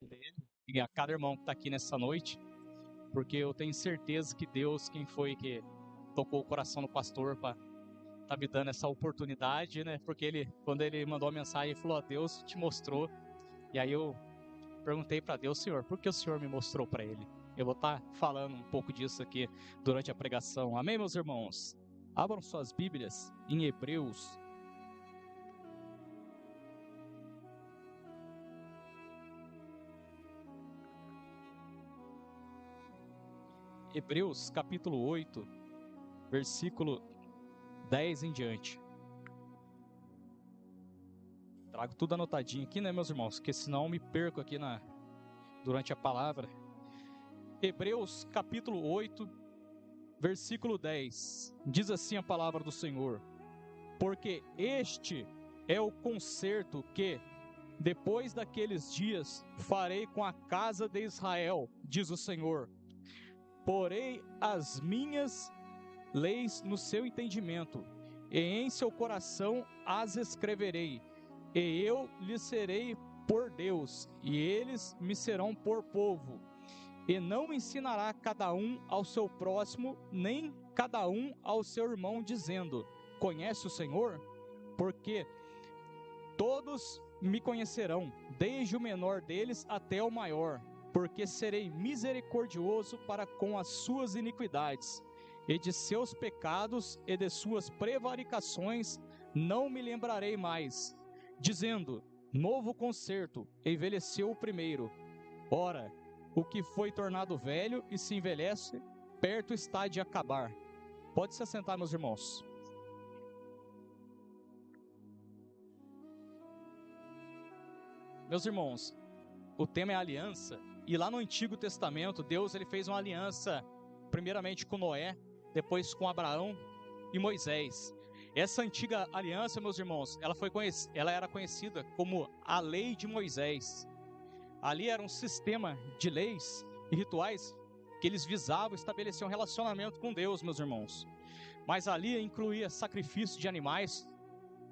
dele e a cada irmão que está aqui nessa noite, porque eu tenho certeza que Deus, quem foi que tocou o coração do pastor para tá me dando essa oportunidade, né? Porque quando ele mandou a mensagem, ele falou: ó, Deus te mostrou. E aí eu perguntei para Deus: Senhor, por que o Senhor me mostrou para ele? Eu vou estar falando um pouco disso aqui durante a pregação. Amém, meus irmãos? Abram suas Bíblias em Hebreus. Hebreus capítulo 8, versículo 10 em diante. Trago tudo anotadinho aqui, né, meus irmãos? Porque senão eu me perco aqui durante a palavra. Hebreus capítulo 8, versículo 10. Diz assim a palavra do Senhor: porque este é o concerto que, depois daqueles dias, farei com a casa de Israel, diz o Senhor. Porei as minhas leis no seu entendimento, e em seu coração as escreverei, e eu lhes serei por Deus, e eles me serão por povo. E não ensinará cada um ao seu próximo, nem cada um ao seu irmão, dizendo: conhece o Senhor? Porque todos me conhecerão, desde o menor deles até o maior, porque serei misericordioso para com as suas iniquidades, e de seus pecados e de suas prevaricações não me lembrarei mais, dizendo: novo concerto, envelheceu o primeiro. Ora, o que foi tornado velho e se envelhece, perto está de acabar. Pode se assentar, meus irmãos. Meus irmãos, o tema é aliança, e lá no Antigo Testamento, Deus ele fez uma aliança, primeiramente com Noé, depois com Abraão e Moisés. Essa antiga aliança, meus irmãos, ela era conhecida como a Lei de Moisés. Ali era um sistema de leis e rituais que eles visavam estabelecer um relacionamento com Deus, meus irmãos. Mas ali incluía sacrifício de animais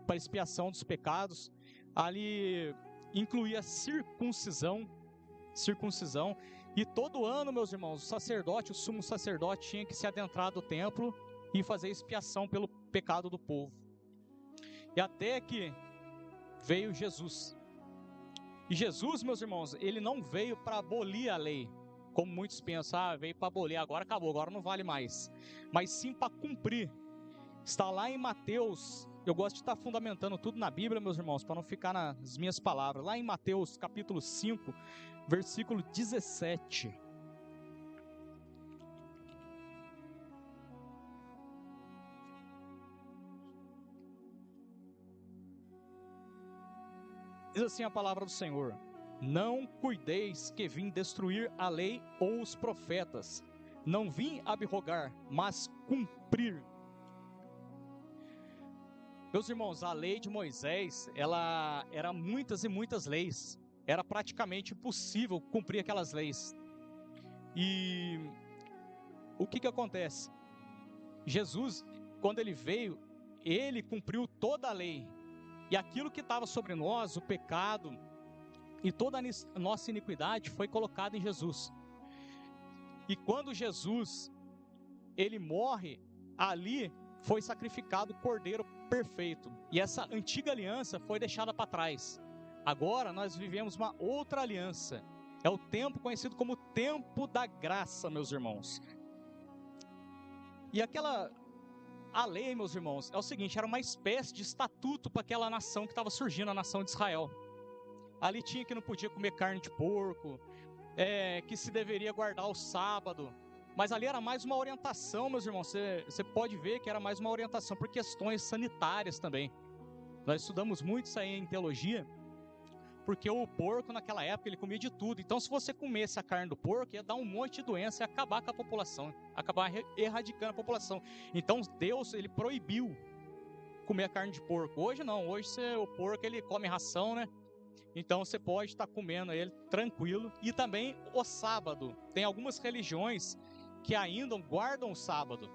para expiação dos pecados. Ali incluía circuncisão, e todo ano, meus irmãos, o sumo sacerdote tinha que se adentrar do templo e fazer expiação pelo pecado do povo. E até que veio Jesus. E Jesus, meus irmãos, ele não veio para abolir a lei, como muitos pensam, veio para abolir, agora acabou, agora não vale mais. Mas sim para cumprir. Está lá em Mateus, eu gosto de estar fundamentando tudo na Bíblia, meus irmãos, para não ficar nas minhas palavras. Lá em Mateus capítulo 5, versículo 17. Diz assim a palavra do Senhor: não cuideis que vim destruir a lei ou os profetas. Não vim abrogar, mas cumprir. Meus irmãos, a lei de Moisés, ela era muitas e muitas leis. Era praticamente impossível cumprir aquelas leis. E o que acontece? Jesus, quando ele veio, ele cumpriu toda a lei. E aquilo que estava sobre nós, o pecado e toda a nossa iniquidade, foi colocado em Jesus. E quando Jesus, ele morre, ali foi sacrificado o Cordeiro perfeito. E essa antiga aliança foi deixada para trás. Agora nós vivemos uma outra aliança. É o tempo conhecido como tempo da graça, meus irmãos. E a lei, meus irmãos, é o seguinte: era uma espécie de estatuto para aquela nação que estava surgindo, a nação de Israel. Ali tinha que não podia comer carne de porco, que se deveria guardar o sábado. Mas ali era mais uma orientação, meus irmãos. Você pode ver que era mais uma orientação por questões sanitárias também. Nós estudamos muito isso aí em teologia, porque o porco naquela época ele comia de tudo. Então se você comesse a carne do porco, ia dar um monte de doença, ia acabar com a população, acabar erradicando a população. Então Deus, ele proibiu comer a carne de porco. Hoje não, hoje o porco ele come ração, né? Então você pode estar comendo ele tranquilo. E também o sábado. Tem algumas religiões que ainda guardam o sábado,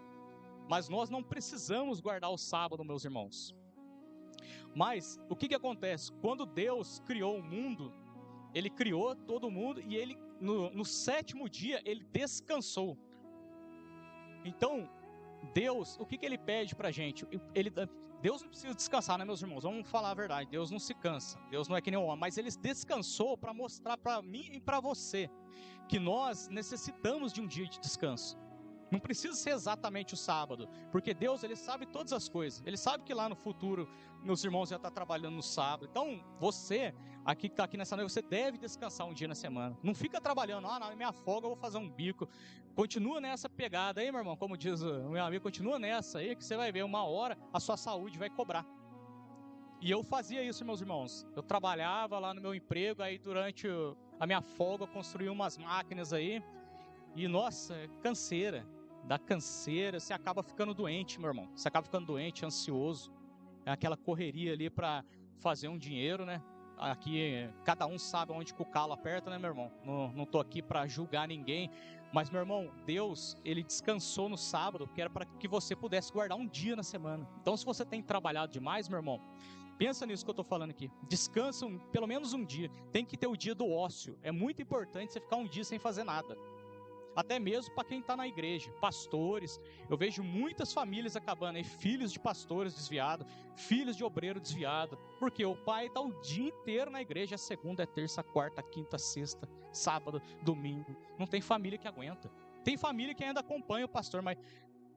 mas nós não precisamos guardar o sábado, meus irmãos. Mas o que acontece? Quando Deus criou o mundo, Ele criou todo mundo e ele, no sétimo dia, ele descansou. Então, Deus, o que ele pede pra gente? Deus não precisa descansar, né, meus irmãos? Vamos falar a verdade, Deus não se cansa. Deus não é que nem um homem, mas ele descansou para mostrar para mim e para você que nós necessitamos de um dia de descanso. Não precisa ser exatamente o sábado, porque Deus, ele sabe todas as coisas. Ele sabe que lá no futuro meus irmãos já estão trabalhando no sábado. Então, você, aqui que está aqui nessa noite, você deve descansar um dia na semana. Não fica trabalhando, na minha folga eu vou fazer um bico. Continua nessa pegada aí, meu irmão, como diz o meu amigo, continua nessa aí, que você vai ver, uma hora a sua saúde vai cobrar. E eu fazia isso, meus irmãos. Eu trabalhava lá no meu emprego, aí durante a minha folga eu construía umas máquinas aí. E, nossa, canseira. Dá canseira, você acaba ficando doente, meu irmão. Você acaba ficando doente, ansioso. É aquela correria ali para fazer um dinheiro, né? Aqui, cada um sabe onde que o calo aperta, né, meu irmão? Não tô aqui para julgar ninguém. Mas, meu irmão, Deus, ele descansou no sábado, porque era para que você pudesse guardar um dia na semana. Então, se você tem trabalhado demais, meu irmão, pensa nisso que eu tô falando aqui. Descansa pelo menos um dia. Tem que ter o dia do ócio. É muito importante você ficar um dia sem fazer nada. Até mesmo para quem está na igreja, pastores. Eu vejo muitas famílias acabando aí, filhos de pastores desviados, filhos de obreiro desviado, porque o pai está o dia inteiro na igreja, é segunda, é terça, quarta, quinta, sexta, sábado, domingo. Não tem família que aguenta. Tem família que ainda acompanha o pastor, mas,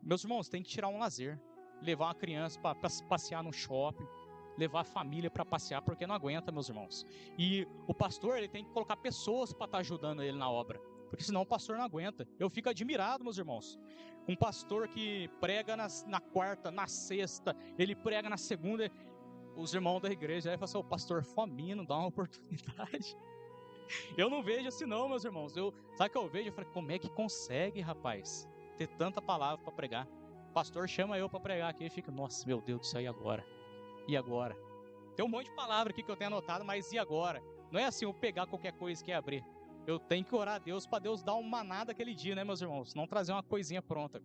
meus irmãos, tem que tirar um lazer, levar uma criança para passear no shopping, levar a família para passear, porque não aguenta, meus irmãos. E o pastor, ele tem que colocar pessoas para estar ajudando ele na obra, porque senão o pastor não aguenta. Eu fico admirado, meus irmãos. Um pastor que prega na quarta, na sexta, ele prega na segunda, os irmãos da igreja aí falam assim, o pastor fominho, dá uma oportunidade. Eu não vejo assim não, meus irmãos. Sabe o que eu vejo? Eu falei, como é que consegue, rapaz, ter tanta palavra para pregar? O pastor chama eu para pregar aqui e fica, nossa, meu Deus do céu, e agora? E agora? Tem um monte de palavra aqui que eu tenho anotado, mas e agora? Não é assim, eu pegar qualquer coisa que abrir. Eu tenho que orar a Deus para Deus dar um maná daquele dia, né, meus irmãos? Não trazer uma coisinha pronta.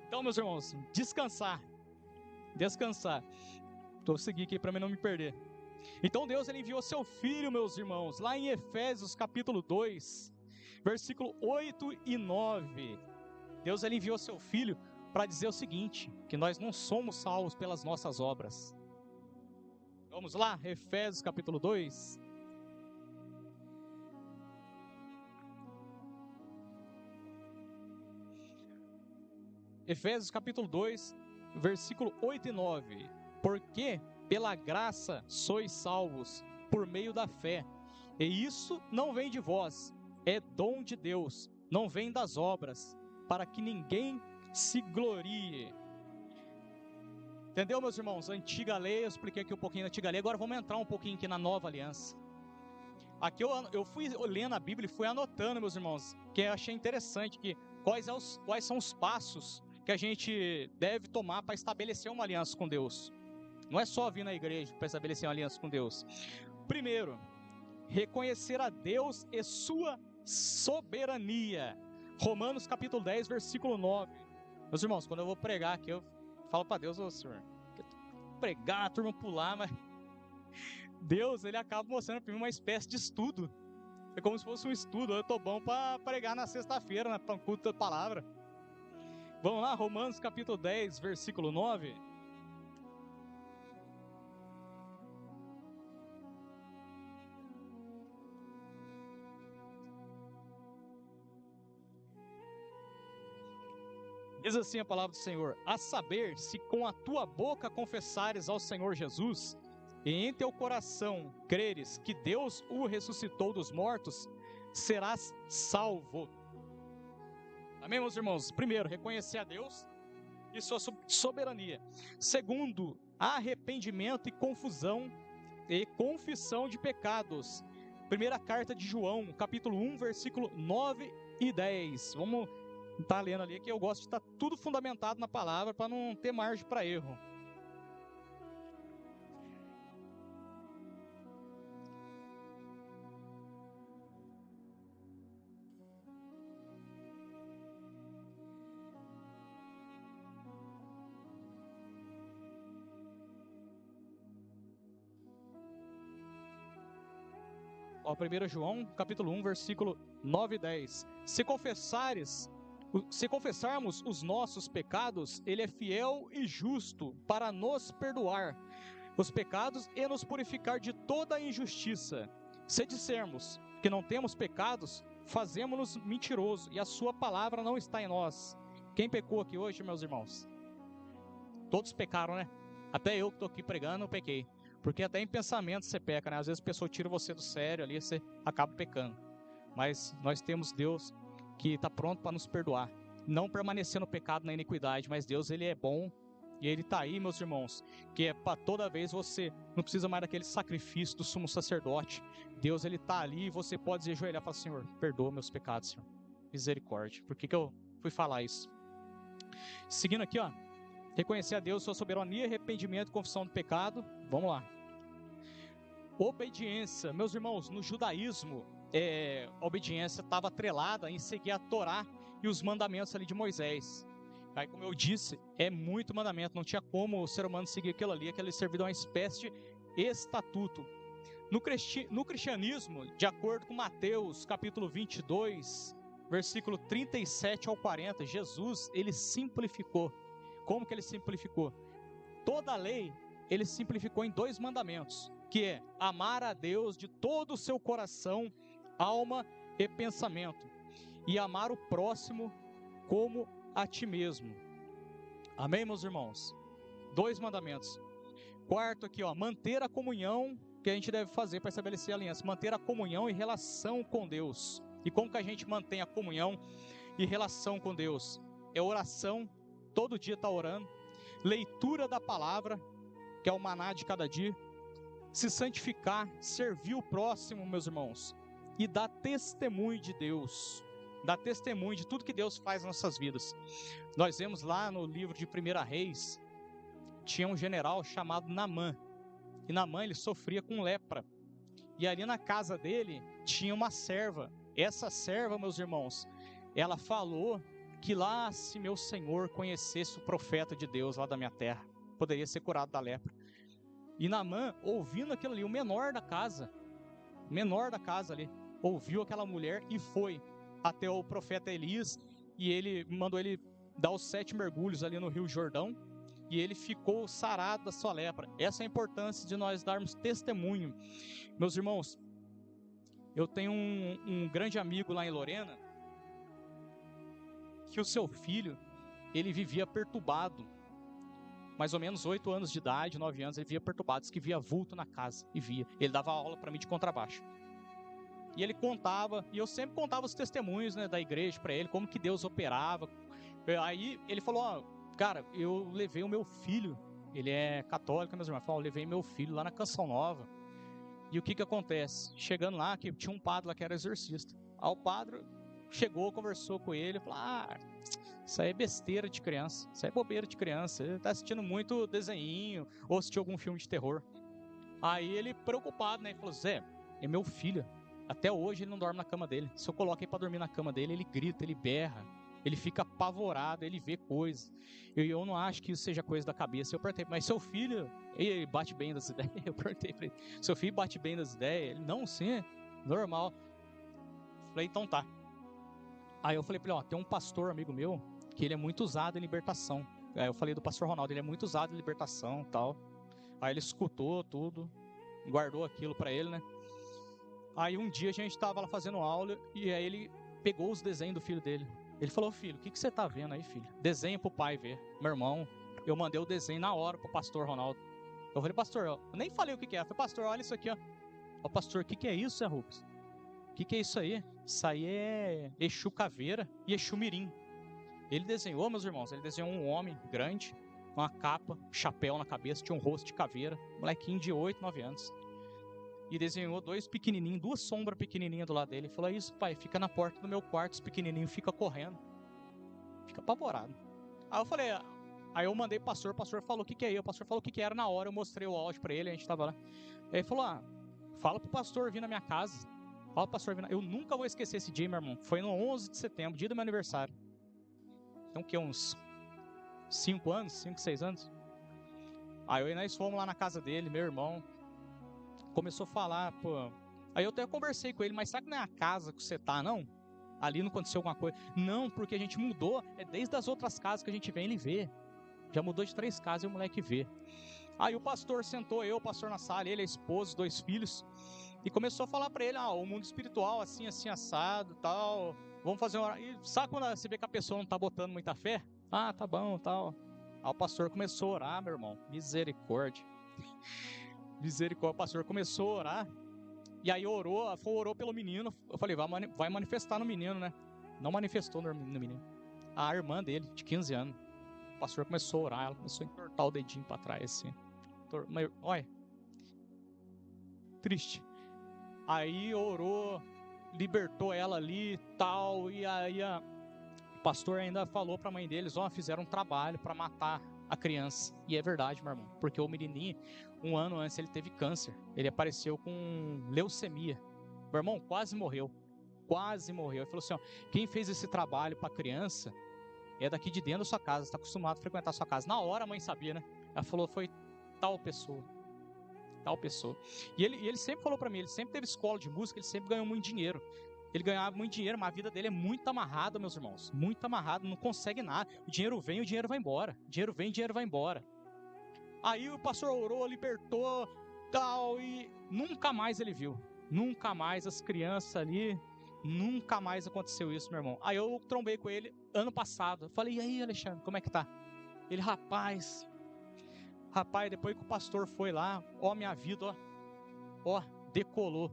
Então, meus irmãos, descansar. Vou seguir aqui para mim não me perder. Então Deus, ele enviou seu Filho, meus irmãos, lá em Efésios capítulo 2, versículo 8 e 9. Deus, ele enviou seu Filho para dizer o seguinte, que nós não somos salvos pelas nossas obras. Vamos lá, Efésios capítulo 2. Efésios capítulo 2, versículo 8 e 9. Porque pela graça sois salvos, por meio da fé. E isso não vem de vós, é dom de Deus, não vem das obras, para que ninguém se glorie. Entendeu, meus irmãos? A antiga lei, eu expliquei aqui um pouquinho da antiga lei, agora vamos entrar um pouquinho aqui na nova aliança. Aqui eu fui lendo a Bíblia e fui anotando, meus irmãos, que eu achei interessante, que quais são os passos que a gente deve tomar para estabelecer uma aliança com Deus. Não é só vir na igreja para estabelecer uma aliança com Deus. Primeiro, reconhecer a Deus e sua soberania. Romanos capítulo 10, versículo 9. Meus irmãos, quando eu vou pregar aqui, eu falo para Deus, ô Senhor, pregar, a turma pular, mas Deus, ele acaba mostrando para mim uma espécie de estudo. É como se fosse um estudo. Eu tô bom para pregar na sexta-feira, na culto da palavra. Vamos lá, Romanos capítulo 10, versículo 9. Diz assim a palavra do Senhor: a saber, se com a tua boca confessares ao Senhor Jesus, e em teu coração creres que Deus o ressuscitou dos mortos, serás salvo. Amém, meus irmãos? Primeiro, reconhecer a Deus e sua soberania. Segundo, arrependimento e confissão de pecados. Primeira carta de João, capítulo 1, versículo 9 e 10. Vamos estar lendo ali, que eu gosto de estar tudo fundamentado na palavra para não ter margem para erro. Ó, 1 João, capítulo 1, versículo 9 e 10. Se confessarmos os nossos pecados, Ele é fiel e justo para nos perdoar os pecados e nos purificar de toda a injustiça. Se dissermos que não temos pecados, fazemos-nos mentirosos e a sua palavra não está em nós. Quem pecou aqui hoje, meus irmãos? Todos pecaram, né? Até eu que estou aqui pregando, eu pequei. Porque até em pensamento você peca, né? Às vezes a pessoa tira você do sério ali, você acaba pecando. Mas nós temos Deus que está pronto para nos perdoar. Não permanecer no pecado, na iniquidade, mas Deus, Ele é bom. E Ele está aí, meus irmãos, que é para toda vez você não precisa mais daquele sacrifício do sumo sacerdote. Deus, Ele está ali e você pode se ajoelhar e falar: Senhor, perdoa meus pecados, Senhor. Misericórdia. Por que eu fui falar isso? Seguindo aqui, ó. Reconhecer a Deus, sua soberania, arrependimento e confissão do pecado. Vamos lá. Obediência. Meus irmãos, no judaísmo, a obediência estava atrelada em seguir a Torá e os mandamentos ali de Moisés. Aí, como eu disse, é muito mandamento, não tinha como o ser humano seguir aquilo ali servia uma espécie de estatuto. No cristianismo, de acordo com Mateus, capítulo 22, versículo 37 ao 40, Jesus, Ele simplificou. Como que Ele simplificou? Toda a lei, Ele simplificou em 2 mandamentos, que é amar a Deus de todo o seu coração, alma e pensamento, e amar o próximo como a ti mesmo. Amém, meus irmãos? 2 mandamentos. Quarto aqui, ó, manter a comunhão que a gente deve fazer para estabelecer a aliança. Manter a comunhão e relação com Deus. E como que a gente mantém a comunhão e relação com Deus? É oração, todo dia está orando. Leitura da palavra, que é o maná de cada dia. Se santificar, servir o próximo, meus irmãos. E dar testemunho de Deus. Dar testemunho de tudo que Deus faz nas nossas vidas. Nós vemos lá no livro de 1 Reis, tinha um general chamado Naamã. E Naamã, ele sofria com lepra. E ali na casa dele tinha uma serva. Essa serva, meus irmãos, ela falou que lá, se meu senhor conhecesse o profeta de Deus lá da minha terra, poderia ser curado da lepra. E Naamã, ouvindo aquilo ali, o menor da casa ali, ouviu aquela mulher e foi até o profeta Elias, e ele mandou ele dar os 7 mergulhos ali no Rio Jordão, e ele ficou sarado da sua lepra. Essa é a importância de nós darmos testemunho. Meus irmãos, eu tenho um grande amigo lá em Lorena, que o seu filho, ele vivia perturbado, mais ou menos 8 anos de idade, 9 anos, ele vivia perturbado, diz que via vulto na casa, e via. Ele dava aula para mim de contrabaixo. E ele contava, e eu sempre contava os testemunhos, né, da igreja para ele, como que Deus operava. Aí ele falou: ó, cara, eu levei o meu filho, ele é católico, meus irmãos, eu levei meu filho lá na Canção Nova. E o que acontece? Chegando lá, que tinha um padre lá que era exorcista. Aí o padre chegou, conversou com ele, falou: ah, isso aí é besteira de criança, isso aí é bobeira de criança, ele tá assistindo muito desenhinho, ou assistiu algum filme de terror. Aí ele, preocupado, né, ele falou: Zé, é meu filho. Até hoje ele não dorme na cama dele. Se eu coloco ele para dormir na cama dele, ele grita, ele berra, ele fica apavorado, ele vê coisas. Eu não acho que isso seja coisa da cabeça. Eu perguntei: mas seu filho, ele bate bem das ideias? Eu perguntei para ele: seu filho bate bem das ideias? Ele: não, sim, é normal. Falei: então tá. Aí eu falei para ele: ó, tem um pastor amigo meu, que ele é muito usado em libertação. Aí eu falei do pastor Ronaldo, ele é muito usado em libertação e tal. Aí ele escutou tudo, guardou aquilo para ele, né? Aí um dia a gente estava lá fazendo aula, e aí ele pegou os desenhos do filho dele. Ele falou: filho, o que você tá vendo aí, filho? Desenha pro pai ver. Meu irmão, eu mandei o desenho na hora pro pastor Ronaldo. Eu falei: pastor, eu nem falei o que era. Eu falei: pastor, olha isso aqui, ó. Ó, pastor, o que é isso, Zé Rubens? O que é isso aí? Isso aí é Exu Caveira e Exu Mirim. Ele desenhou, meus irmãos, ele desenhou um homem grande, uma capa, chapéu na cabeça, tinha um rosto de caveira, molequinho de 8, 9 anos. E desenhou 2 pequenininhos, 2 sombras pequenininhas do lado dele. Ele falou: isso, pai, fica na porta do meu quarto, os pequenininhos ficam correndo. Fica apavorado. Aí eu falei, aí eu mandei pro pastor, o pastor falou o que é aí. O pastor falou o que era na hora, eu mostrei o áudio pra ele, a gente tava lá. Aí ele falou: fala pro pastor vir na minha casa. Fala pro pastor vir na... Eu nunca vou esquecer esse dia, meu irmão. Foi no 11 de setembro, dia do meu aniversário. Então o que, uns 5 anos, 5, 6 anos? Aí nós fomos lá na casa dele, meu irmão. Começou a falar, pô, Aí eu até conversei com ele, mas sabe que não é a casa que você tá, não? Ali não aconteceu alguma coisa. Não, porque a gente mudou, desde as outras casas que a gente vem, ele vê. Já mudou de 3 casas e o moleque vê. Aí o pastor sentou, o pastor na sala, ele, a esposa, os 2 filhos, e começou a falar pra ele, o mundo espiritual, assim, assim, assado, tal, vamos fazer uma... E sabe quando você vê que a pessoa não tá botando muita fé? Tá bom, tal. Aí o pastor começou a orar, meu irmão, misericórdia. Misericórdia, o pastor começou a orar, e aí orou pelo menino. Eu falei, vai manifestar no menino, né? Não manifestou no menino. A irmã dele, de 15 anos. O pastor começou a orar, ela começou a entortar o dedinho pra trás, assim. Olha, triste. Aí orou, libertou ela ali e tal, e aí o pastor ainda falou pra mãe deles, fizeram um trabalho pra matar a criança. E é verdade, meu irmão, porque o menininho, 1 ano antes, ele teve câncer. Ele apareceu com leucemia. Meu irmão quase morreu. Ele falou assim, quem fez esse trabalho pra criança é daqui de dentro da sua casa, está acostumado a frequentar a sua casa. Na hora a mãe sabia, né? Ela falou, foi tal pessoa. E ele sempre falou pra mim, ele sempre teve escola de música, ele sempre ganhou muito dinheiro. Ele ganhava muito dinheiro, mas a vida dele é muito amarrada, meus irmãos. Muito amarrada, não consegue nada. O dinheiro vem, o dinheiro vai embora. O dinheiro vem, o dinheiro vai embora. Aí o pastor orou, libertou, tal, e nunca mais ele viu. Nunca mais as crianças ali, nunca mais aconteceu isso, meu irmão. Aí eu trombei com ele ano passado. Falei, e aí, Alexandre, como é que tá? Ele, rapaz, depois que o pastor foi lá, minha vida, decolou.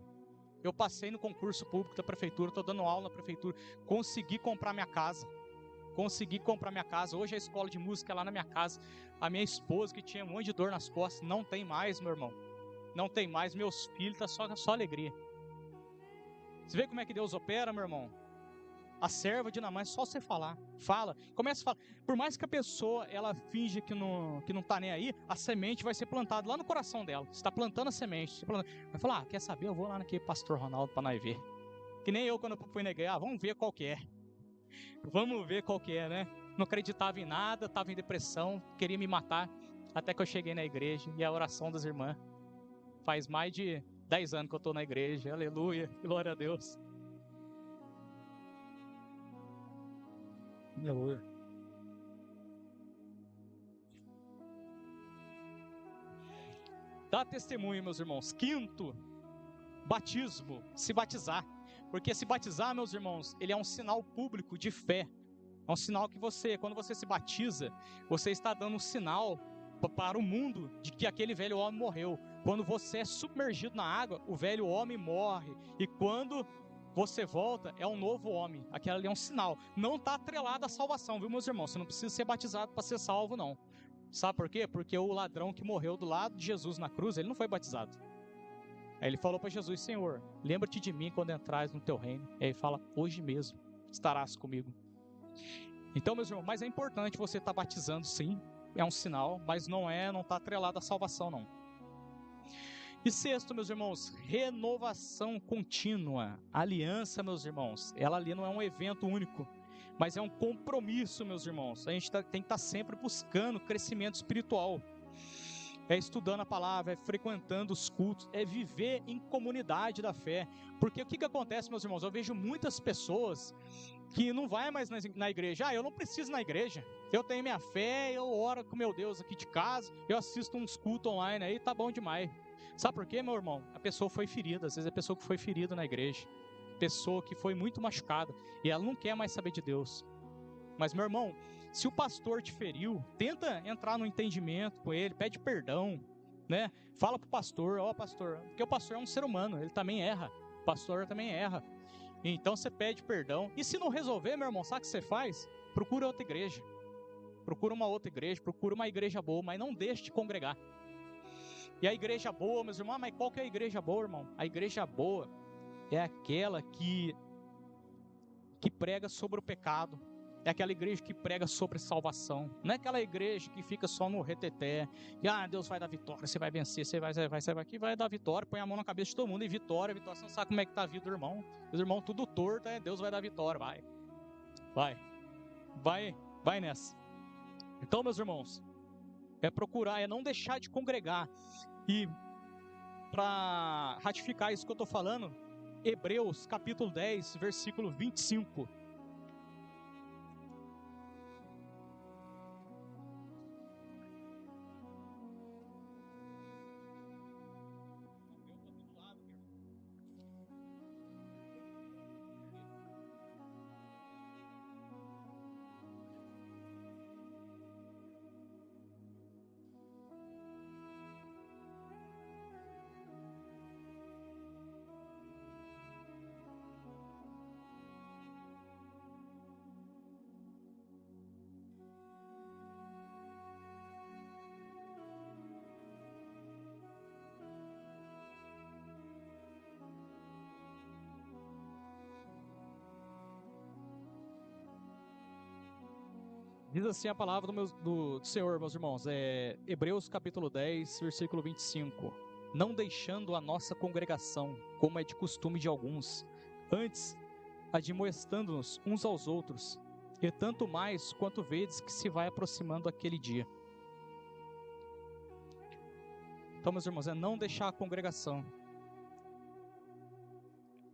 Eu passei no concurso público da prefeitura, tô dando aula na prefeitura, consegui comprar minha casa. Hoje a escola de música é lá na minha casa. A minha esposa, que tinha um monte de dor nas costas, não tem mais, meu irmão. Não tem mais. Meus filhos, tá só alegria. Você vê como é que Deus opera, meu irmão? A serva de Naamã, é só você falar. Fala, começa a falar. Por mais que a pessoa, ela finge que não tá nem aí, a semente vai ser plantada lá no coração dela. Você está plantando a semente. Vai falar, quer saber? Eu vou lá naquele pastor Ronaldo para nós ver. Que nem eu quando eu fui na igreja, vamos ver qual que é. Vamos ver qual que é, né? Não acreditava em nada, estava em depressão, queria me matar. Até que eu cheguei na igreja e a oração das irmãs. Faz mais de 10 anos que eu estou na igreja. Aleluia, glória a Deus. Aleluia. Dá testemunho, meus irmãos. 5º, batismo, se batizar. Porque se batizar, meus irmãos, ele é um sinal público de fé. É um sinal que quando você se batiza, você está dando um sinal para o mundo de que aquele velho homem morreu. Quando você é submergido na água, o velho homem morre. E quando você volta, é um novo homem. Aquilo ali é um sinal. Não está atrelado à salvação, viu, meus irmãos? Você não precisa ser batizado para ser salvo, não. Sabe por quê? Porque o ladrão que morreu do lado de Jesus na cruz, ele não foi batizado. Aí ele falou para Jesus, Senhor, lembra-te de mim quando entrares no teu reino. E aí ele fala, hoje mesmo estarás comigo. Então, meus irmãos, mas é importante você estar batizando, sim. É um sinal, mas não está atrelado à salvação, não. E 6º, meus irmãos, renovação contínua. Aliança, meus irmãos, ela ali não é um evento único, mas é um compromisso, meus irmãos. A gente tem que estar sempre buscando crescimento espiritual. É estudando a palavra, é frequentando os cultos, é viver em comunidade da fé. Porque o que acontece, meus irmãos? Eu vejo muitas pessoas que não vai mais na igreja. Eu não preciso ir na igreja. Eu tenho minha fé, eu oro com meu Deus aqui de casa, eu assisto uns cultos online aí, tá bom demais. Sabe por quê, meu irmão? A pessoa foi ferida. Às vezes a pessoa que foi ferida na igreja, pessoa que foi muito machucada, e ela não quer mais saber de Deus. Mas, meu irmão, se o pastor te feriu, tenta entrar no entendimento com ele, pede perdão, né? Fala pro pastor, pastor, porque o pastor é um ser humano, ele também erra, o pastor também erra. Então você pede perdão, e se não resolver, meu irmão, sabe o que você faz? Procura outra igreja, procura uma outra igreja, procura uma igreja boa, mas não deixe de congregar. E a igreja boa, meus irmãos, mas qual que é a igreja boa, irmão? A igreja boa é aquela que prega sobre o pecado. É aquela igreja que prega sobre salvação. Não é aquela igreja que fica só no reteté. E Deus vai dar vitória, você vai vencer, você vai aqui, vai dar vitória, põe a mão na cabeça de todo mundo e vitória, você não sabe como é que tá a vida do irmão. Os irmãos tudo torto, Deus vai dar vitória, vai nessa. Então, meus irmãos, é procurar, é não deixar de congregar. E para ratificar isso que eu estou falando, Hebreus capítulo 10, versículo 25. Diz assim a palavra do Senhor, meus irmãos, Hebreus capítulo 10, versículo 25. Não deixando a nossa congregação, como é de costume de alguns, antes admoestando-nos uns aos outros, e tanto mais quanto vedes que se vai aproximando aquele dia. Então, meus irmãos, não deixar a congregação.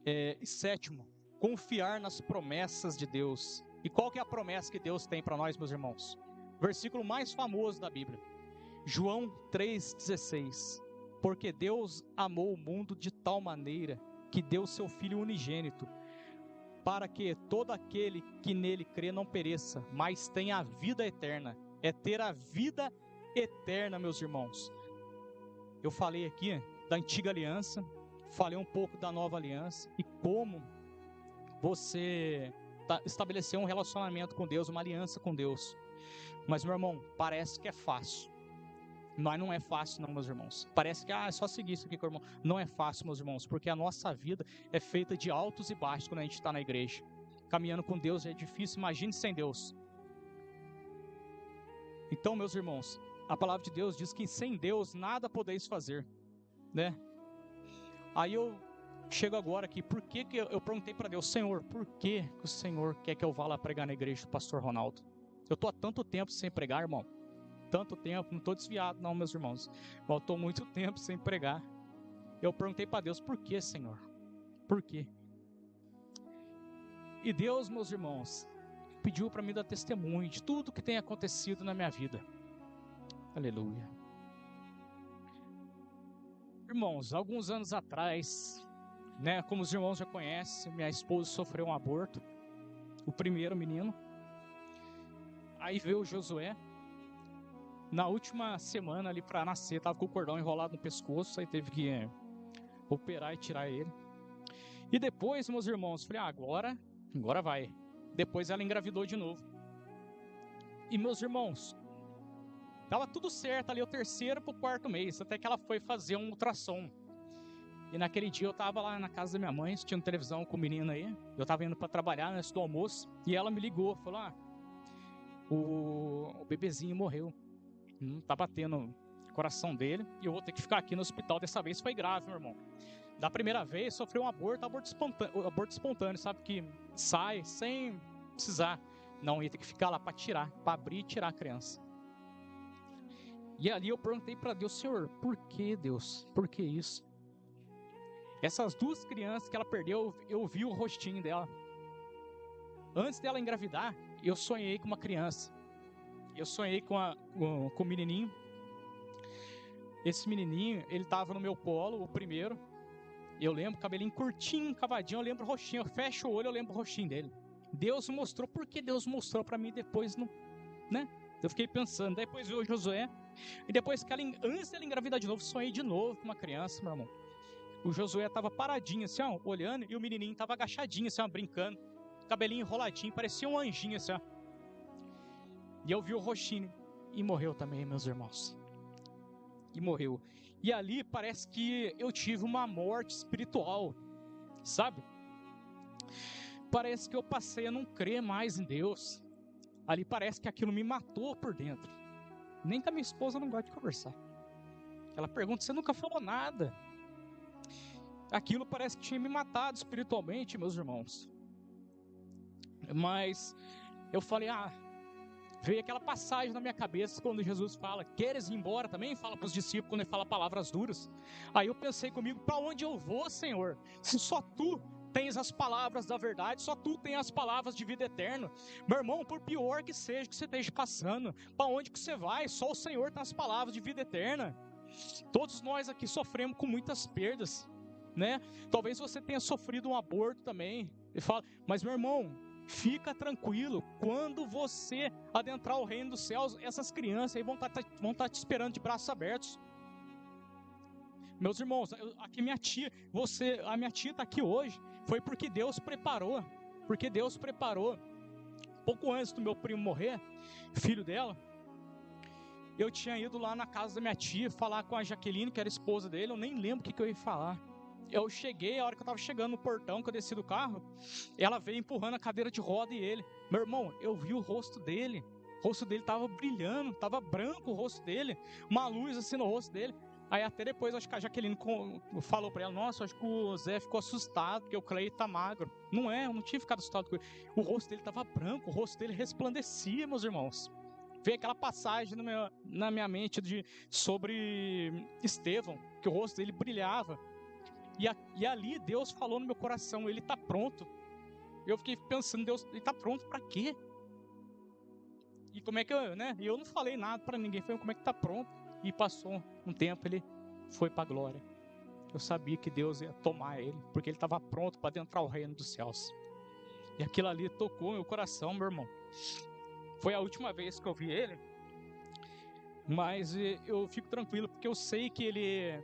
E sétimo, confiar nas promessas de Deus. E qual que é a promessa que Deus tem para nós, meus irmãos? Versículo mais famoso da Bíblia, João 3,16. Porque Deus amou o mundo de tal maneira que deu seu Filho unigênito, para que todo aquele que nele crê não pereça, mas tenha a vida eterna. É ter a vida eterna, meus irmãos. Eu falei aqui da antiga aliança, falei um pouco da nova aliança e como você estabelecer um relacionamento com Deus, uma aliança com Deus. Mas, meu irmão, parece que é fácil. Mas não é fácil não, meus irmãos. Parece que é só seguir isso aqui, irmão. Não é fácil, meus irmãos, porque a nossa vida é feita de altos e baixos quando a gente está na igreja. Caminhando com Deus é difícil, imagine sem Deus. Então, meus irmãos, a palavra de Deus diz que sem Deus nada podeis fazer, né? Aí eu chego agora aqui, por que eu perguntei para Deus, Senhor, por que o Senhor quer que eu vá lá pregar na igreja do pastor Ronaldo? Eu estou há tanto tempo sem pregar, irmão. Tanto tempo, não estou desviado não, meus irmãos. Eu estou muito tempo sem pregar. Eu perguntei para Deus, por que, Senhor? Por quê? E Deus, meus irmãos, pediu para mim dar testemunho de tudo que tem acontecido na minha vida. Aleluia. Irmãos, alguns anos atrás, né, como os irmãos já conhecem, minha esposa sofreu um aborto, o primeiro menino. Aí veio o Josué, na última semana ali para nascer, tava com o cordão enrolado no pescoço, aí teve que operar e tirar ele. E depois, meus irmãos, falei, agora vai. Depois ela engravidou de novo. E meus irmãos, tava tudo certo ali, o terceiro pro quarto mês, até que ela foi fazer um ultrassom. E naquele dia eu tava lá na casa da minha mãe, assistindo televisão com o menino aí. Eu tava indo para trabalhar antes do almoço, e ela me ligou, falou, o bebezinho morreu. Não tá batendo o coração dele, e eu vou ter que ficar aqui no hospital. Dessa vez foi grave, meu irmão. Da primeira vez sofreu um aborto espontâneo, sabe, que sai sem precisar. Não, ia ter que ficar lá para tirar, para abrir e tirar a criança. E ali eu perguntei para Deus, Senhor, por que Deus? Por que isso? Essas duas crianças que ela perdeu, eu vi o rostinho dela. Antes dela engravidar, eu sonhei com uma criança. Eu sonhei com o menininho. Esse menininho, ele estava no meu colo, o primeiro. Eu lembro, cabelinho curtinho, cavadinho, eu lembro o rostinho. Eu fecho o olho, eu lembro o rostinho dele. Deus mostrou, por que Deus mostrou para mim depois, né? Eu fiquei pensando, depois veio o Josué. E depois que antes dela engravidar de novo, sonhei de novo com uma criança, meu irmão. O Josué estava paradinho assim, ó, olhando, e o menininho estava agachadinho assim, ó, brincando. Cabelinho enroladinho, parecia um anjinho assim, ó. E eu vi o rostinho, e morreu também, meus irmãos. E morreu. E ali parece que eu tive uma morte espiritual, sabe? Parece que eu passei a não crer mais em Deus. Ali parece que aquilo me matou por dentro. Nem que a minha esposa não gosta de conversar. Ela pergunta, você nunca falou nada. Aquilo parece que tinha me matado espiritualmente, meus irmãos. Mas eu falei, veio aquela passagem na minha cabeça quando Jesus fala, queres ir embora também? Fala para os discípulos quando ele fala palavras duras. Aí eu pensei comigo, para onde eu vou, Senhor? Se só tu tens as palavras da verdade, só tu tens as palavras de vida eterna. Meu irmão, por pior que seja que você esteja passando, para onde que você vai? Só o Senhor tem as palavras de vida eterna. Todos nós aqui sofremos com muitas perdas, né? Talvez você tenha sofrido um aborto também. Ele fala, mas meu irmão, fica tranquilo, quando você adentrar o reino dos céus, essas crianças aí vão estar te esperando de braços abertos. Meus irmãos, aqui minha tia, a minha tia está aqui hoje, foi porque Deus preparou, pouco antes do meu primo morrer, filho dela, eu tinha ido lá na casa da minha tia, falar com a Jaqueline, que era esposa dele, eu nem lembro o que eu ia falar. Eu cheguei, a hora que eu estava chegando no portão, que eu desci do carro, ela veio empurrando a cadeira de roda e ele, meu irmão, eu vi o rosto dele estava brilhando, estava branco o rosto dele, uma luz assim no rosto dele. Aí até depois, acho que a Jaqueline falou pra ela, nossa, acho que o Zé ficou assustado, porque o Clay tá magro. Não é, eu não tinha ficado assustado com ele. O rosto dele tava branco, o rosto dele resplandecia, meus irmãos. Veio aquela passagem na minha mente sobre Estevão, que o rosto dele brilhava. E ali Deus falou no meu coração, ele tá pronto. Eu fiquei pensando, Deus, ele tá pronto pra quê? E como é que eu não falei nada pra ninguém, foi como é que tá pronto? E passou um tempo, ele foi para a glória. Eu sabia que Deus ia tomar ele, porque ele estava pronto para adentrar o reino dos céus. E aquilo ali tocou meu coração, meu irmão. Foi a última vez que eu vi ele, mas eu fico tranquilo, porque eu sei que ele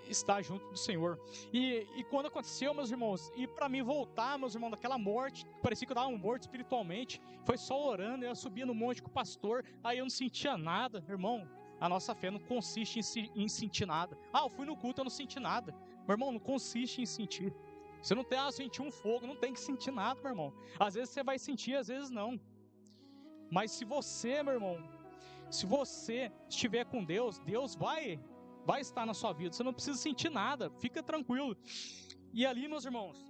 está junto do Senhor. E quando aconteceu, meus irmãos, e para mim voltar, meus irmãos, daquela morte, parecia que eu estava morto espiritualmente, foi só orando, eu subia no monte com o pastor, aí eu não sentia nada, irmão. A nossa fé não consiste em sentir nada. Eu fui no culto, eu não senti nada. Meu irmão, não consiste em sentir. Você não tem sentir um fogo, não tem que sentir nada, meu irmão. Às vezes você vai sentir, às vezes não. Mas se você, meu irmão, se você estiver com Deus, Deus vai estar na sua vida. Você não precisa sentir nada, fica tranquilo. E ali, meus irmãos,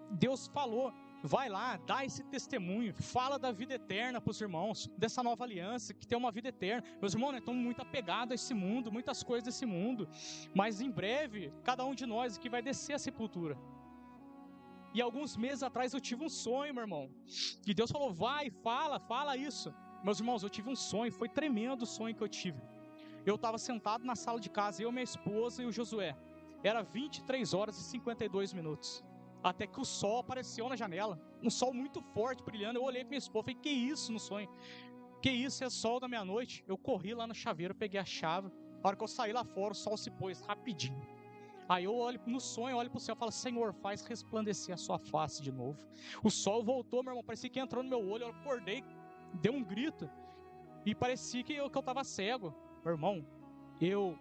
Deus falou, vai lá, dá esse testemunho, fala da vida eterna para os irmãos, dessa nova aliança, que tem uma vida eterna. Meus irmãos, nós estamos muito apegados a esse mundo, muitas coisas desse mundo, mas em breve, cada um de nós aqui vai descer a sepultura. E alguns meses atrás eu tive um sonho, meu irmão, e Deus falou, vai, fala isso. Meus irmãos, eu tive um sonho, foi tremendo o sonho que eu tive. Eu estava sentado na sala de casa, eu, minha esposa e o Josué. Era 23 horas e 52 minutos. Até que o sol apareceu na janela, um sol muito forte, brilhando. Eu olhei para minha esposa, falei, que isso no sonho? Que isso, é sol da meia-noite? Eu corri lá no chaveiro, peguei a chave. A hora que eu saí lá fora, o sol se pôs rapidinho. Aí eu olho no sonho, olho para o céu e falo, Senhor, faz resplandecer a sua face de novo. O sol voltou, meu irmão, parecia que entrou no meu olho, eu acordei, dei um grito. E parecia que eu estava cego. Meu irmão, eu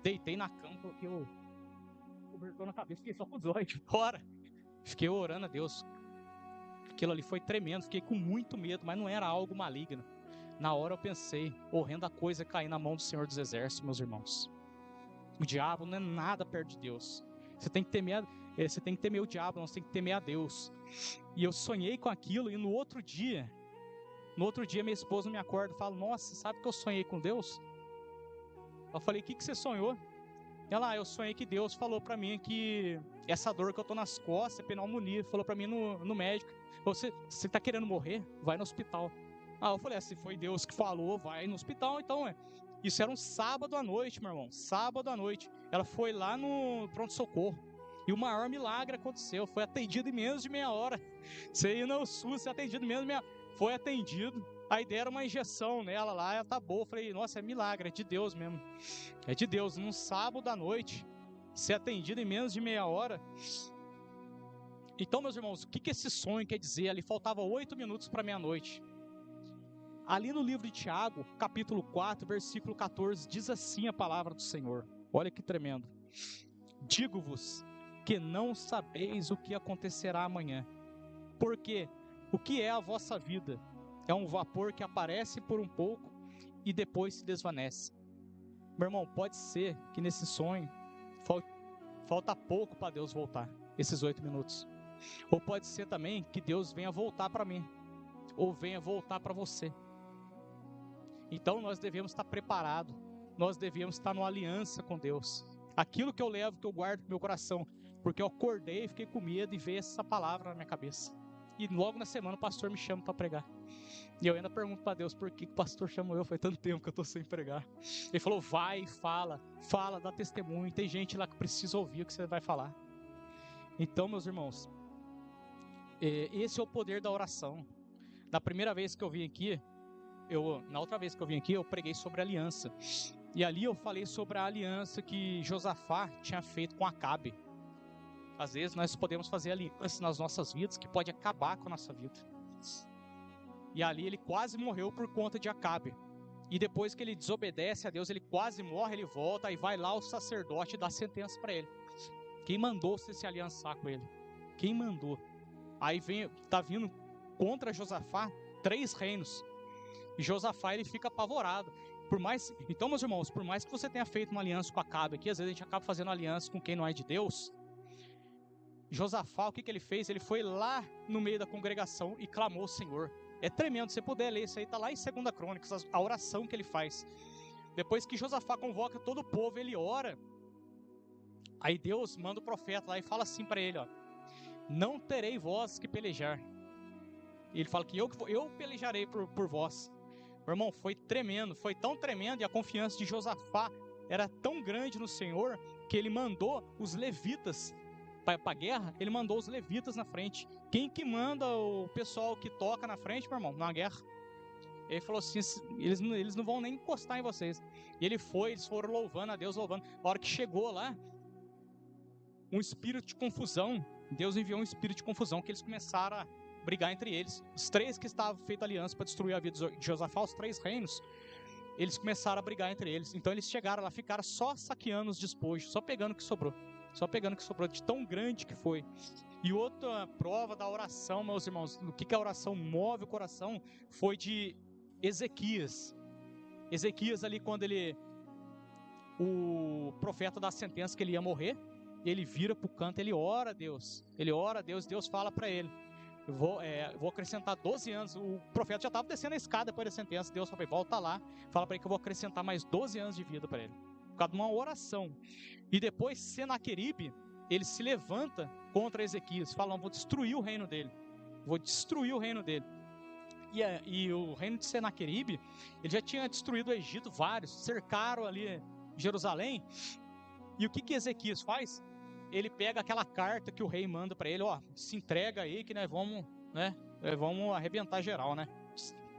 deitei na cama, coloquei o cobertor na cabeça, fiquei só com os olhos de fora. Fiquei orando a Deus. Aquilo ali foi tremendo, fiquei com muito medo, mas não era algo maligno. Na hora eu pensei, horrenda coisa cair na mão do Senhor dos Exércitos, meus irmãos. O diabo não é nada perto de Deus. Você tem que temer o diabo, não, você tem que temer a Deus. E eu sonhei com aquilo, e no outro dia minha esposa me acorda e fala, nossa, sabe que eu sonhei com Deus? Eu falei, o que você sonhou? Ela, eu sonhei que Deus falou pra mim que essa dor que eu tô nas costas é pneumonia. Falou pra mim no médico, você tá querendo morrer? Vai no hospital. Eu falei, se foi Deus que falou, vai no hospital, então Isso era um sábado à noite, meu irmão, sábado à noite. Ela foi lá no pronto-socorro. E o maior milagre aconteceu, foi atendido em menos de meia hora. Você ia no SUS, você atendido em menos de meia hora. Foi atendido. Aí deram uma injeção nela lá, ela tá boa. Eu falei, nossa, é milagre, é de Deus mesmo. É de Deus, num sábado à noite, ser atendido em menos de meia hora. Então, meus irmãos, o que esse sonho quer dizer? Ali faltava 8 minutos para meia-noite. Ali no livro de Tiago, capítulo 4, versículo 14, diz assim a palavra do Senhor. Olha que tremendo. Digo-vos que não sabeis o que acontecerá amanhã. Porque o que é a vossa vida? É um vapor que aparece por um pouco e depois se desvanece. Meu irmão, pode ser que nesse sonho falta pouco para Deus voltar, esses 8 minutos. Ou pode ser também que Deus venha voltar para mim. ou venha voltar para você. Então nós devemos estar preparados, nós devemos estar numa aliança com Deus. Aquilo que eu levo, que eu guardo no meu coração, porque eu acordei, fiquei com medo e veio essa palavra na minha cabeça. E logo na semana o pastor me chama para pregar. E eu ainda pergunto para Deus, por que o pastor chamou eu? Faz tanto tempo que eu estou sem pregar. Ele falou, vai, fala, dá testemunho. Tem gente lá que precisa ouvir o que você vai falar. Então, meus irmãos, esse é o poder da oração. Na primeira vez que eu vim aqui, na outra vez que eu vim aqui, eu preguei sobre aliança. E ali eu falei sobre a aliança que Josafá tinha feito com Acabe. Às vezes nós podemos fazer aliança nas nossas vidas que pode acabar com a nossa vida. E ali ele quase morreu por conta de Acabe. E depois que ele desobedece a Deus, ele quase morre, ele volta, e vai lá o sacerdote e dá sentença para ele. Quem mandou você se aliançar com ele? Quem mandou? Aí tá vindo contra Josafá 3 reinos. E Josafá, ele fica apavorado. Então, meus irmãos, por mais que você tenha feito uma aliança com Acabe aqui, às vezes a gente acaba fazendo aliança com quem não é de Deus. Josafá, o que ele fez? Ele foi lá no meio da congregação e clamou ao Senhor. É tremendo, se você puder ler isso aí, está lá em 2 Crônicas, a oração que ele faz. Depois que Josafá convoca todo o povo, ele ora. Aí Deus manda o profeta lá e fala assim para ele, ó, não terei vós que pelejar. E ele fala que eu pelejarei por vós. Meu irmão, foi tremendo, foi tão tremendo, e a confiança de Josafá era tão grande no Senhor, que ele mandou os levitas para a guerra, ele mandou os levitas na frente. Quem que manda o pessoal que toca na frente, meu irmão, na guerra? Ele falou assim, eles não vão nem encostar em vocês. E eles foram louvando a Deus, louvando. A hora que chegou lá, um espírito de confusão, Deus enviou um espírito de confusão, que eles começaram a brigar entre eles. Os 3 que estavam feito aliança para destruir a vida de Josafá, os 3 reinos, eles começaram a brigar entre eles. Então eles chegaram lá, ficaram só saqueando os despojos, só pegando o que sobrou. De tão grande que foi. E outra prova da oração, meus irmãos, no que a oração move o coração, foi de Ezequias. Ezequias ali, quando o profeta dá a sentença que ele ia morrer, ele vira para o canto, ele ora a Deus, Deus fala para ele, eu vou acrescentar 12 anos, o profeta já estava descendo a escada depois da sentença, Deus fala, volta lá, fala para ele que eu vou acrescentar mais 12 anos de vida para ele, por causa de uma oração. E depois Senaqueribe, ele se levanta contra Ezequias, falando, vou destruir o reino dele. E o reino de Senaqueribe, ele já tinha destruído o Egito, vários, cercaram ali Jerusalém. E o que Ezequias faz? Ele pega aquela carta que o rei manda para ele, ó, se entrega aí que nós vamos arrebentar geral, né?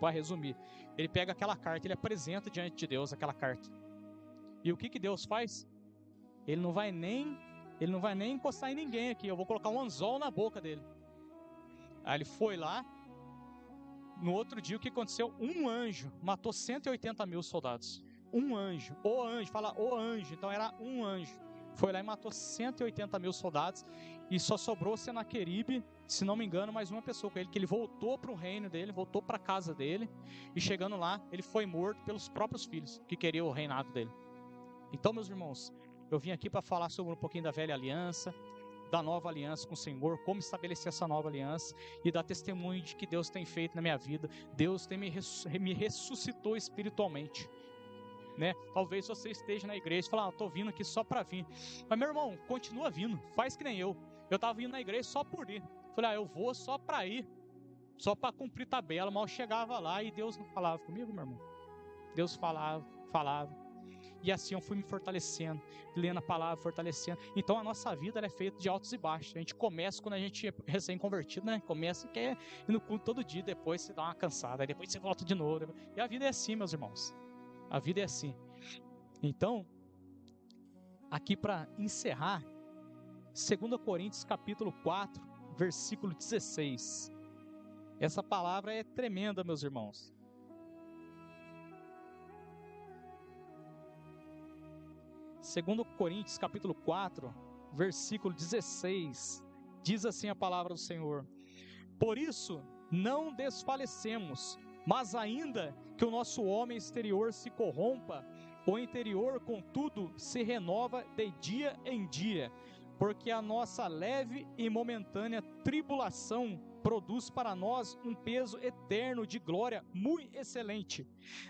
Para resumir, ele pega aquela carta, ele apresenta diante de Deus aquela carta. E o que Deus faz? Ele não vai nem encostar em ninguém aqui, eu vou colocar um anzol na boca dele. Aí ele foi lá, no outro dia o que aconteceu? Um anjo matou 180 mil soldados. Um anjo, o anjo, então era um anjo. Foi lá e matou 180 mil soldados, e só sobrou Senaqueribe, se não me engano, mais uma pessoa com ele, que ele voltou para o reino dele, voltou para a casa dele, e chegando lá, ele foi morto pelos próprios filhos, que queriam o reinado dele. Então, meus irmãos, eu vim aqui para falar sobre um pouquinho da velha aliança, da nova aliança com o Senhor, como estabelecer essa nova aliança, e dar testemunho de que Deus tem feito na minha vida. Deus tem me ressuscitou espiritualmente, né? Talvez você esteja na igreja e fale, estou vindo aqui só para vir. Mas, meu irmão, continua vindo, faz que nem eu. Eu estava vindo na igreja só por ir. Falei, eu vou só para ir, só para cumprir tabela. Mal chegava lá e Deus não falava comigo, meu irmão. Deus falava. E assim eu fui me fortalecendo, lendo a palavra, fortalecendo. Então a nossa vida, ela é feita de altos e baixos. A gente começa quando a gente é recém-convertido, né? Começa que é ir no culto todo dia, depois você dá uma cansada, aí depois você volta de novo. E a vida é assim, meus irmãos. A vida é assim. Então, aqui para encerrar, 2 Coríntios capítulo 4, versículo 16. Essa palavra é tremenda, meus irmãos. Segundo Coríntios capítulo 4, versículo 16, diz assim a palavra do Senhor: por isso não desfalecemos, mas ainda que o nosso homem exterior se corrompa, o interior, contudo, se renova de dia em dia, porque a nossa leve e momentânea tribulação produz para nós um peso eterno de glória muito excelente,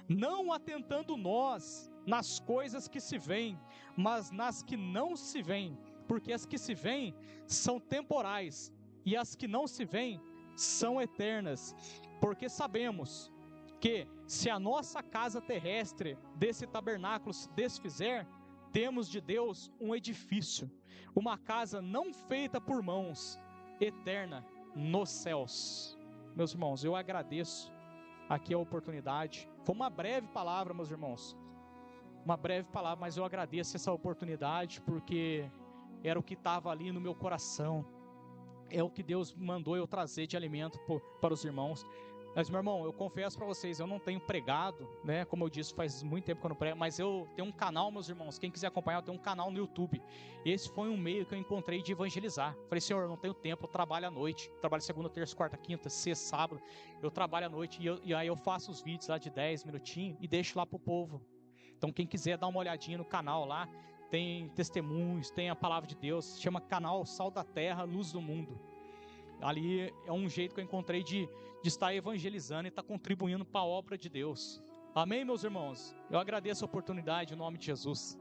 não atentando nós nas coisas que se veem, mas nas que não se veem, porque as que se veem são temporais, e as que não se veem são eternas, porque sabemos que se a nossa casa terrestre desse tabernáculo se desfizer, temos de Deus um edifício, uma casa não feita por mãos, eterna nos céus. Meus irmãos, eu agradeço aqui a oportunidade. Foi uma breve palavra, meus irmãos, uma breve palavra, mas eu agradeço essa oportunidade, porque era o que estava ali no meu coração, é o que Deus mandou eu trazer de alimento para os irmãos. Mas, meu irmão, eu confesso para vocês, eu não tenho pregado, né? Como eu disse, faz muito tempo que eu não prego, mas eu tenho um canal, meus irmãos, quem quiser acompanhar, eu tenho um canal no YouTube. Esse foi um meio que eu encontrei de evangelizar. Falei, Senhor, eu não tenho tempo, eu trabalho à noite, trabalho segunda, terça, quarta, quinta, sexta, sábado, eu trabalho à noite, e aí eu faço os vídeos lá de 10 minutinhos e deixo lá pro povo. Então, quem quiser dar uma olhadinha no canal lá, tem testemunhos, tem a palavra de Deus, se chama canal Sal da Terra, Luz do Mundo. Ali é um jeito que eu encontrei de estar evangelizando e estar contribuindo para a obra de Deus. Amém, meus irmãos? Eu agradeço a oportunidade em nome de Jesus.